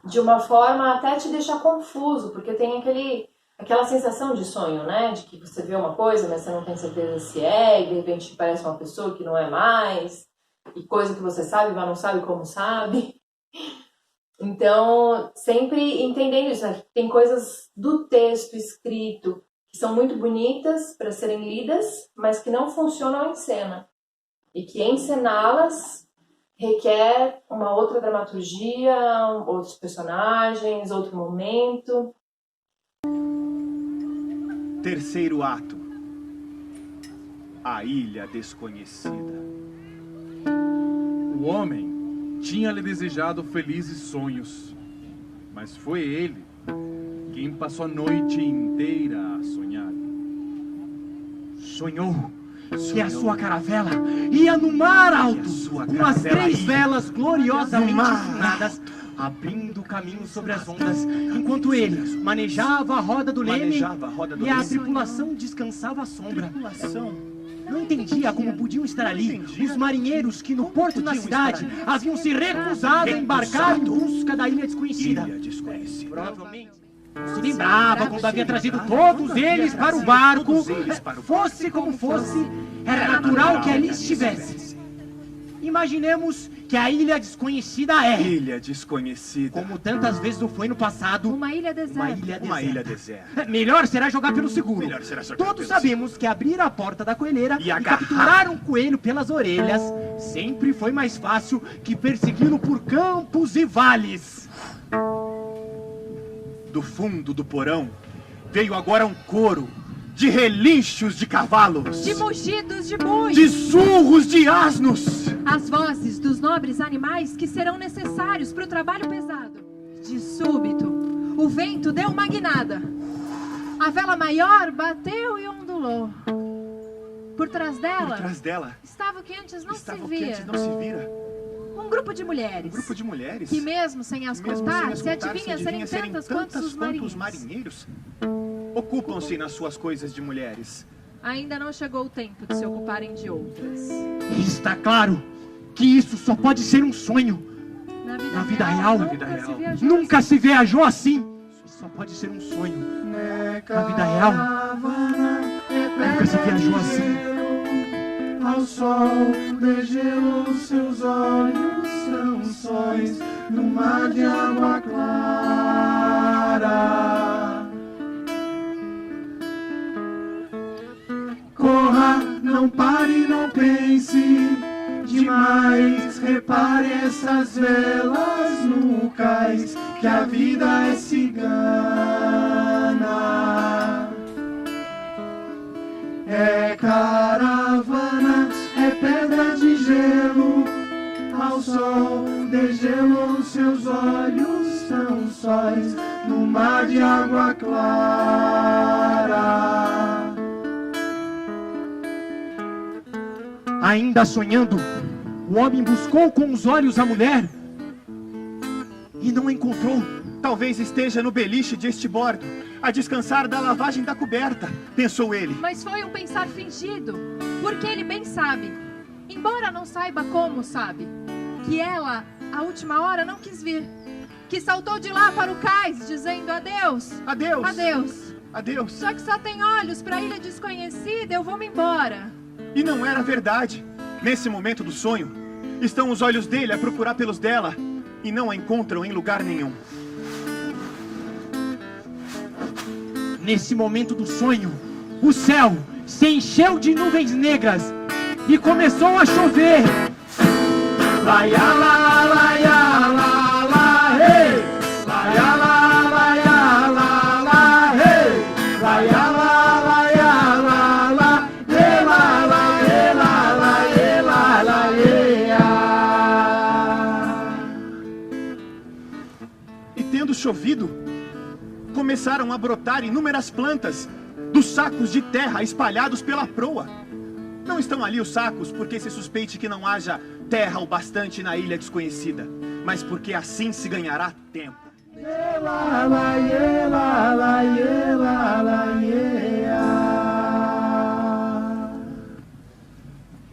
de uma forma até te deixar confuso, porque tem aquela sensação de sonho, né? De que você vê uma coisa, mas você não tem certeza se é, e de repente parece uma pessoa que não é mais, e coisa que você sabe, mas não sabe como sabe. Então, sempre entendendo isso, né? Tem coisas do texto escrito que são muito bonitas para serem lidas, mas que não funcionam em cena. E que encená-las requer uma outra dramaturgia, outros personagens, outro momento. Terceiro ato. A Ilha Desconhecida. O homem tinha-lhe desejado felizes sonhos, mas foi ele quem passou a noite inteira a sonhar. Sonhou que a sua caravela ia no mar alto, com as 3 velas gloriosamente ensinadas, abrindo caminho sobre as ondas, enquanto ele manejava a roda do leme e a tripulação descansava à sombra. Não entendia como podiam estar ali os marinheiros que no porto da cidade haviam se recusado a embarcar em busca da ilha desconhecida. Provavelmente se lembrava quando havia trazido todos eles para o barco. Fosse como fosse, era natural que ali estivesse. Imaginemos que a ilha desconhecida é, Ilha Desconhecida. como tantas vezes não foi no passado, Uma ilha deserta. Uma ilha deserta. melhor será jogar pelo seguro. Melhor será jogar Todos pelo sabemos que abrir a porta da coelheira E e agarrar. capturar um coelho pelas orelhas sempre foi mais fácil que persegui-lo por campos e vales. Do fundo do porão veio agora um coro de relinchos de cavalos, de mugidos de bois, de surros de asnos, as vozes dos nobres animais que serão necessários para o trabalho pesado. De súbito, o vento deu uma guinada. A vela maior bateu e ondulou. Por trás dela, estava o que antes não se via. Um grupo de mulheres. Que mesmo sem as contar, se adivinha serem tantas quanto os marinheiros. Ocupam-se nas suas coisas de mulheres. Ainda não chegou o tempo de se ocuparem de outras. Está claro que isso só pode ser um sonho. Na vida real, nunca se viajou assim. Só pode ser um sonho. Na vida real, nunca se viajou assim. Ao sol de gelo, seus olhos são sóis no mar de água clara. Corra, não pare, não pense demais. Repare essas velas no cais, que a vida é cigana. É caravana, é pedra de gelo. Ao sol de gelo, seus olhos são sóis no mar de água clara. Ainda sonhando, o homem buscou com os olhos a mulher e não a encontrou. Talvez esteja no beliche de este bordo, a descansar da lavagem da coberta, pensou ele. Mas foi um pensar fingido, porque ele bem sabe, embora não saiba como sabe, que ela, à última hora, não quis vir, que saltou de lá para o cais, dizendo adeus. Adeus. Adeus. Adeus. Já que só tem olhos para a ilha desconhecida, eu vou-me embora. E não era verdade. Nesse momento do sonho, estão os olhos dele a procurar pelos dela e não a encontram em lugar nenhum. Nesse momento do sonho, o céu se encheu de nuvens negras e começou a chover. Laia, la, laia, la, la, hey. Laia, la, laia, la, la, hey. Laia, la, laia, la, la, hey, la, la, hey, la, la, hey, la, la, hey. E tendo chovido, começaram a brotar inúmeras plantas dos sacos de terra espalhados pela proa. Não estão ali os sacos porque se suspeite que não haja terra o bastante na ilha desconhecida, mas porque assim se ganhará tempo.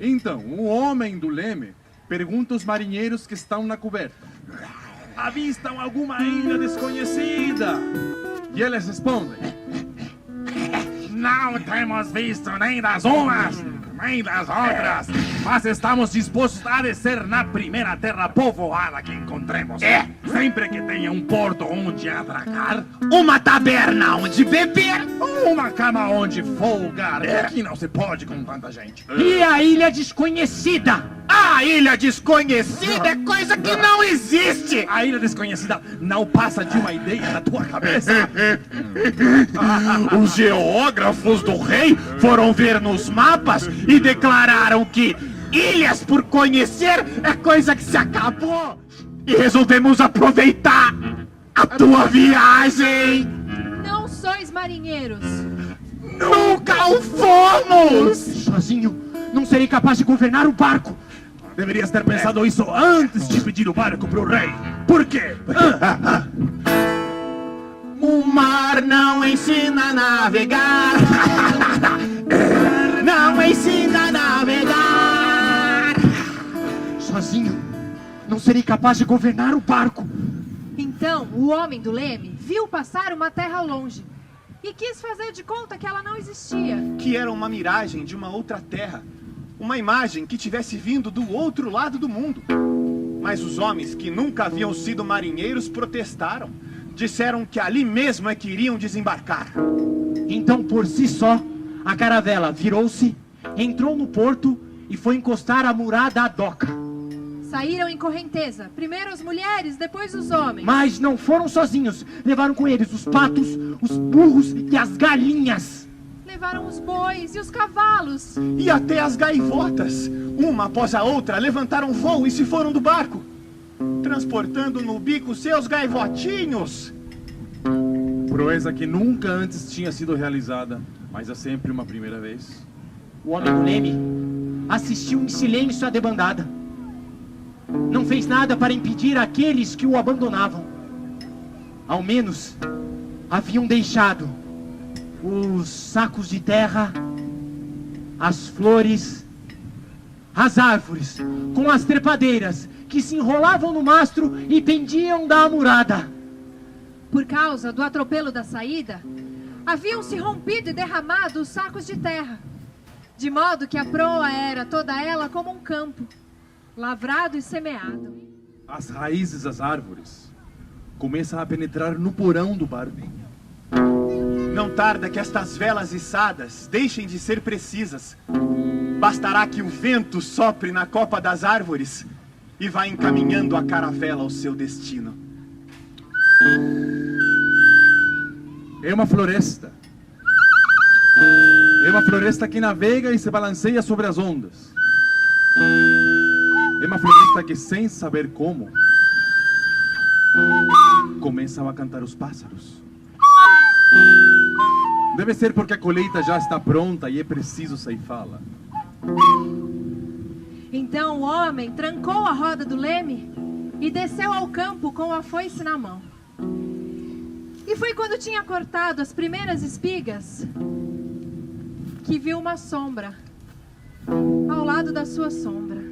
Então, o homem do leme pergunta aos marinheiros que estão na coberta: avistam alguma ilha desconhecida? E eles respondem: não temos visto nem das umas, nem das outras, mas estamos dispostos a descer na primeira terra povoada que encontremos. Sempre que tenha um porto onde atracar, Uma taberna onde beber, uma cama onde folgar, aqui não se pode com tanta gente. E a ilha desconhecida? A ilha desconhecida é coisa que não existe. A ilha desconhecida não passa de uma ideia na tua cabeça. Os geógrafos do rei foram ver nos mapas e declararam que ilhas por conhecer é coisa que se acabou. E resolvemos aproveitar a tua viagem. Não sois marinheiros. Nunca o fomos. Sozinho, não serei capaz de governar o barco. Deverias ter pensado isso antes de pedir o barco pro rei. Por quê? O mar não ensina a navegar. Não ensina a navegar. Sozinho, não serei capaz de governar o barco. Então, o homem do leme viu passar uma terra ao longe e quis fazer de conta que ela não existia. Que era uma miragem de uma outra terra. Uma imagem que tivesse vindo do outro lado do mundo. Mas os homens que nunca haviam sido marinheiros protestaram. Disseram que ali mesmo é que iriam desembarcar. Então, por si só, a caravela virou-se, entrou no porto e foi encostar a murada à doca. Saíram em correnteza, primeiro as mulheres, depois os homens. Mas não foram sozinhos, levaram com eles os patos, os burros e as galinhas. levaram os bois e os cavalos. E até as gaivotas, uma após a outra, levantaram voo e se foram do barco, transportando no bico seus gaivotinhos. Proeza que nunca antes tinha sido realizada, mas é sempre uma primeira vez. O homem do leme assistiu em silêncio à debandada. Não fez nada para impedir aqueles que o abandonavam. Ao menos haviam deixado os sacos de terra, as flores, as árvores, com as trepadeiras que se enrolavam no mastro e pendiam da amurada. Por causa do atropelo da saída, haviam se rompido e derramado os sacos de terra, de modo que a proa era toda ela como um campo, lavrado e semeado. As raízes das árvores começam a penetrar no porão do barco. Não tarda que estas velas içadas deixem de ser precisas. Bastará que o vento sopre na copa das árvores e vá encaminhando a caravela ao seu destino. É uma floresta. É uma floresta que navega e se balanceia sobre as ondas. É uma floresta que, sem saber como, começam a cantar os pássaros. Deve ser porque a colheita já está pronta e é preciso ceifá-la. Então o homem trancou a roda do leme e desceu ao campo com a foice na mão. E foi quando tinha cortado as primeiras espigas que viu uma sombra ao lado da sua sombra.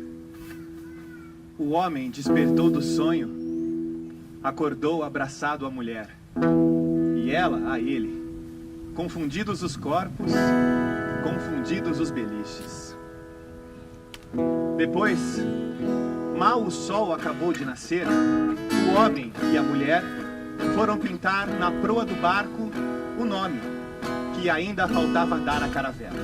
O homem despertou do sonho, acordou abraçado à mulher, e ela a ele. Confundidos os corpos, confundidos os beliches. Depois, mal o sol acabou de nascer, o homem e a mulher foram pintar na proa do barco o nome que ainda faltava dar à caravela.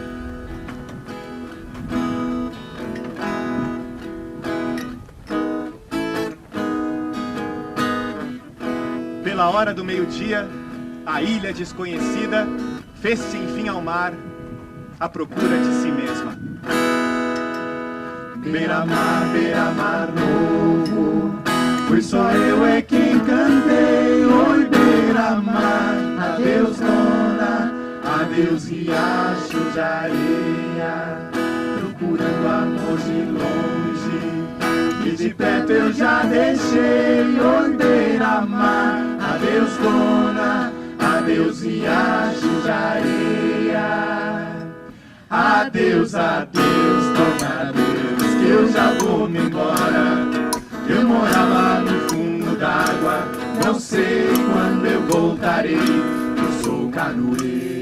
Pela hora do meio-dia, a ilha desconhecida fez-se enfim ao mar, à procura de si mesma. Beira-mar novo, fui só eu é quem cantei. Oi, beira-mar, adeus dona, adeus riacho de areia. Procurando amor de longe, e de perto eu já deixei. Oi, beira-mar, adeus dona, adeus riacho de areia. Adeus, adeus, dona, adeus, que eu já vou me embora. Eu morava no fundo d'água, não sei quando eu voltarei. Eu sou canoeiro.